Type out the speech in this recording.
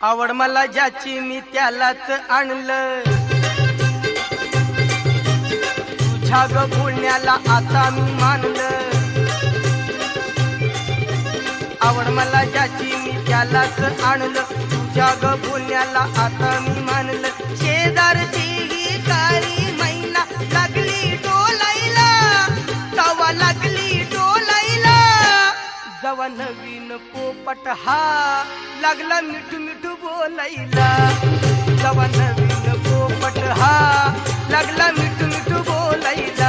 आवड मला ज्याची मी त्यालाच आणलं, तुझ्या ग बोलण्याला आता मी मानलं। आवड मला ज्याची मी त्यालाच आणलं, तुझ्या ग बोलण्याला आता मी मानलं। शेजारची ही काळी मैना लागली डोलायला, तवा लागली डोलायला। जवा नवीन पोपट हा लागला मिठू मिठू बोलायला, जवा नवीन पोपट हा लागला मिठू मिठू बोलायला।